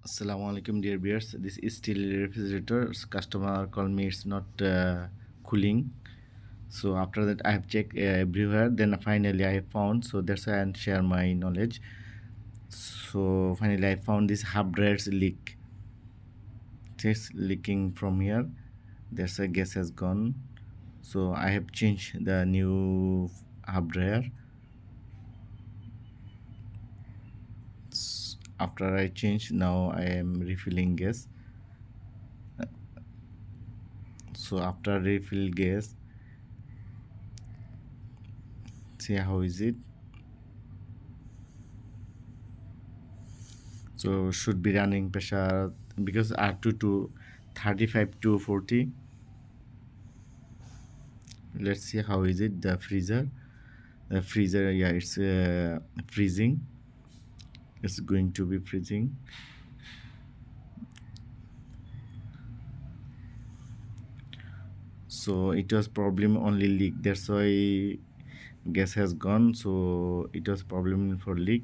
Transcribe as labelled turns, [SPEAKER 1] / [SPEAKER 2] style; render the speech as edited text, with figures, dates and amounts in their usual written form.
[SPEAKER 1] Assalamu alaikum, dear viewers. This is still refrigerator. Customer called me. It's not cooling. So after that, I have checked everywhere. Then finally, I found. So that's why I share my knowledge. So finally, I found this hub dryer's leak. It's leaking from here. There's a gas has gone. So I have changed the new hub dryer. After I changed, now I am refilling gas. So after refill gas, see how is it. So should be running pressure because R2 to 35 to 40. Let's see how is it. The freezer, yeah, it's freezing. It's going to be freezing. So it was problem only leak, that's why gas has gone. So it was problem for leak.